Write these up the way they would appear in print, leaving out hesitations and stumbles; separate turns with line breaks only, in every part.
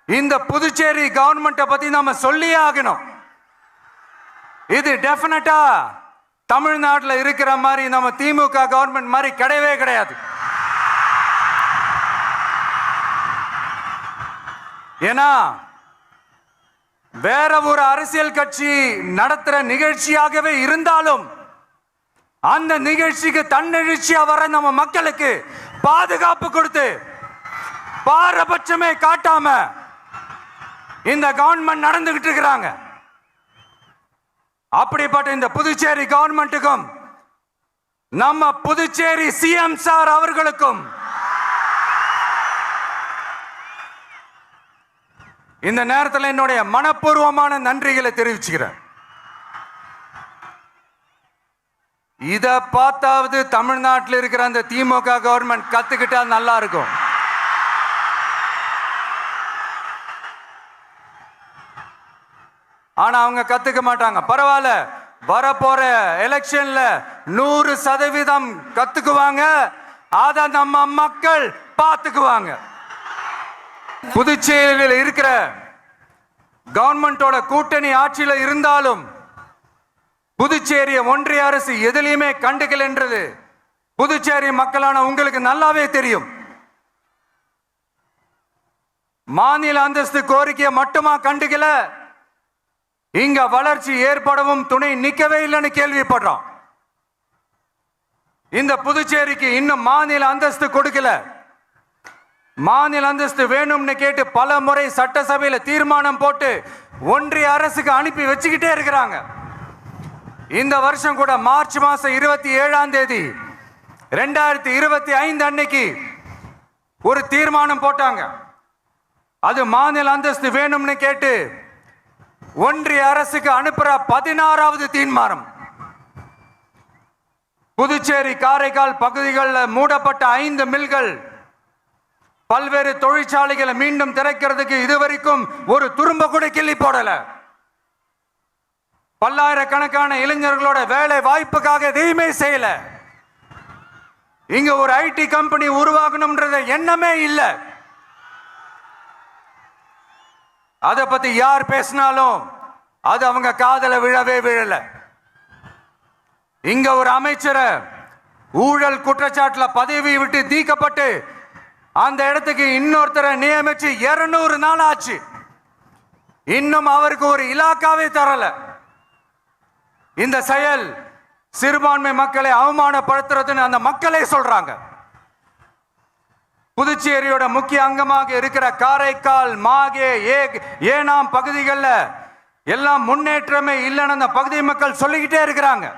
இந்த புதுச்சேரி கவர்மெண்ட்டை பத்தி நாம சொல்லியே ஆகணும். இது டெஃபினட்டா தமிழ்நாட்டில் இருக்கிற மாதிரி நம்ம திமுக கவர்மெண்ட் மாதிரி கிடையவே கிடையாது. ஏன்னா வேற ஒரு அரசியல் கட்சி நடத்துற நிகழ்ச்சியாகவே இருந்தாலும் அந்த நிகழ்ச்சிக்கு தன்னெழுச்சியா வர நம்ம மக்களுக்கு பாதுகாப்பு கொடுத்து பாரபட்சமே காட்டாம இந்த கவர்மெண்ட் நடந்துகிட்டு இருக்கிறாங்க. அப்படிப்பட்ட இந்த புதுச்சேரி கவர்மெண்ட்டுக்கும் நம்ம புதுச்சேரி சிஎம் சார் அவர்களுக்கும் இந்த நேரத்தில் என்னுடைய மனப்பூர்வமான நன்றிகளை தெரிவிச்சுக்கிறேன். இத பார்த்தாவது தமிழ்நாட்டில் இருக்கிற அந்த திமுக கவர்மெண்ட் கத்துக்கிட்டா நல்லா இருக்கும். ஆனா அவங்க கத்துக்க மாட்டாங்க. பரவாயில்ல, வரப்போற எலெக்ஷன்ல 100% கத்துக்குவாங்க. அத நம்ம மக்கள் பார்த்துக்குவாங்க. புதுச்சேரியில் இருக்கிற கவர்மெண்டோட கூட்டணி ஆட்சியில இருந்தாலும் புதுச்சேரிய ஒன்றிய அரசு எதிலையுமே கண்டுக்கல என்றது புதுச்சேரி மக்களான உங்களுக்கு நல்லாவே தெரியும். மாநில அந்தஸ்து கோரிக்கையை மட்டுமா கண்டுக்கல, இங்க வளர்ச்சி ஏற்படவும் துணை நிக்கவே இல்லைன்னு கேள்விப்படுறோம். இந்த புதுச்சேரிக்கு இன்னும் மாநில அந்தஸ்து கொடுக்கல. மாநில அந்தஸ்து வேணும்னு கேட்டு பல முறை சட்டசபையில தீர்மானம் போட்டு ஒன்றிய அரசுக்கு அனுப்பி வச்சுக்கிட்டே இருக்கிறாங்க. இந்த வருஷம் கூட மார்ச் மாசம் 27ஆம் தேதி 2025 அன்னைக்கு ஒரு தீர்மானம் போட்டாங்க. அது மாநில அந்தஸ்து வேணும்னு கேட்டு ஒன்றிய அரசுக்கு அனுப்புற 16வது தீர்மானம். புதுச்சேரி காரைக்கால் பகுதிகளில் மூடப்பட்ட 5 மில்கள், பல்வேறு தொழிற்சாலைகளை மீண்டும் திறக்கிறதுக்கு இதுவரைக்கும் ஒரு துரும்ப கூட கிள்ளி போடல. பல்லாயிரக்கணக்கான இளைஞர்களோட வேலை வாய்ப்புக்காக எதையுமே செய்யல. இங்க ஒரு ஐடி கம்பெனி உருவாகணும்ன்றது எண்ணமே இல்லை. அதை பத்தி யார் பேசினாலும் அது அவங்க காதல விழவே விழல. இங்க ஒரு அமைச்சரை ஊழல் குற்றச்சாட்டுல பதவி விட்டு நீக்கப்பட்டு அந்த இடத்துக்கு இன்னொருத்தரை நியமிச்சு 200 நாள் ஆச்சு. இன்னும் அவருக்கு ஒரு இலாக்காவே தரல. இந்த செயல் சிறுபான்மை மக்களை அவமானப்படுத்துறதுன்னு அந்த மக்களே சொல்றாங்க. புதுச்சேரியோட முக்கிய அங்கமாக இருக்கிற காரைக்கால், மாகே, ஏனாம் பகுதிகளில் எல்லாம் முன்னேற்றமே இல்லைன்னு அந்த பகுதி மக்கள் சொல்லிக்கிட்டே இருக்கிறாங்க.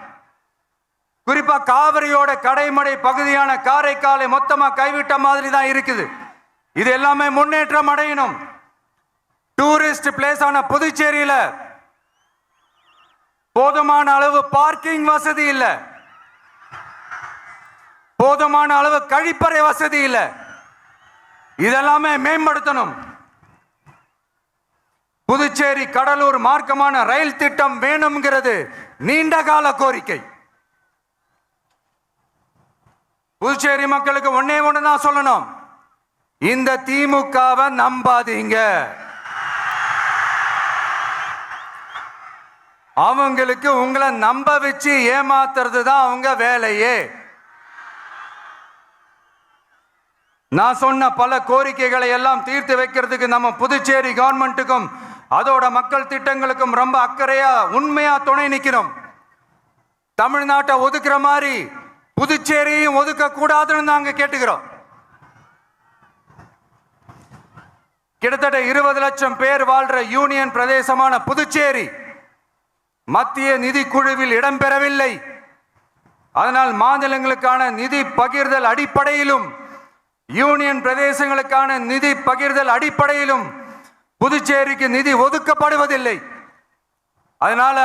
குறிப்பா காவிரியோட கடைமடை பகுதியான காரைக்காலை மொத்தமா கைவிட்ட மாதிரி தான் இருக்குது. இது எல்லாமே முன்னேற்றம் அடையணும். டூரிஸ்ட் பிளேஸ் ஆன புதுச்சேரியில போதுமான அளவு பார்க்கிங் வசதி இல்லை, போதுமான அளவு கழிப்பறை வசதி இல்லை. இதெல்லாமே மேம்படுத்தணும். புதுச்சேரி கடலூர் மார்க்கமான ரயில் திட்டம் வேணும்ங்கிறது நீண்ட கால கோரிக்கை. புதுச்சேரி மக்களுக்கு ஒன்னே ஒண்ணுதான் சொல்லணும், இந்த திமுகவை நம்பாதீங்க. அவங்களுக்கு உங்களை நம்ப வச்சு ஏமாத்துறது தான் அவங்க வேலையே. நான் சொன்ன பல கோரிக்கைகளை எல்லாம் தீர்த்து வைக்கிறதுக்கு நம்ம புதுச்சேரி கவர்மெண்ட்டுக்கும் அதோட மக்கள் திட்டங்களுக்கும் ரொம்ப அக்கறையா உண்மையா துணை நிற்கிறோம். தமிழ்நாட்டை ஒதுக்குற மாதிரி புதுச்சேரியும் ஒதுக்க கூடாதுன்னு நாங்க கேட்டுக்கிறோம். கிட்டத்தட்ட 20 லட்சம் பேர் வாழ்ற யூனியன் பிரதேசமான புதுச்சேரி மத்திய நிதி குழுவில் இடம்பெறவில்லை. அதனால் மாநிலங்களுக்கான நிதி பகிர்தல் அடிப்படையிலும் யூனியன் பிரதேசங்களுக்கான நிதி பகிர்தல் அடிப்படையிலும் புதுச்சேரிக்கு நிதி ஒதுக்கப்படுவதில்லை. அதனால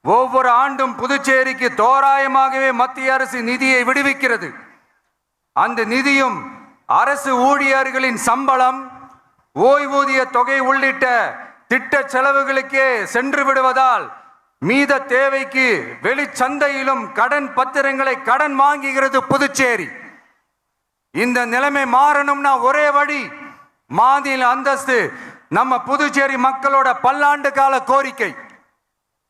ஒவ்வொரு ஆண்டும் புதுச்சேரிக்கு தோராயமாகவே மத்திய அரசு நிதியை விடுவிக்கிறது. அந்த நிதியும் அரசு ஊழியர்களின் சம்பளம், ஓய்வூதிய தொகை உள்ளிட்ட திட்ட செலவுகளுக்கே சென்று விடுவதால் மீத தேவைக்கு வெளிச்சந்தையிலும் கடன் பத்திரங்களை கடன் வாங்குகிறது புதுச்சேரி. இந்த நிலைமை மாறணும்னா ஒரே வழி, மாநில அந்தஸ்து நம்ம புதுச்சேரி மக்களோட பல்லாண்டு கால கோரிக்கை.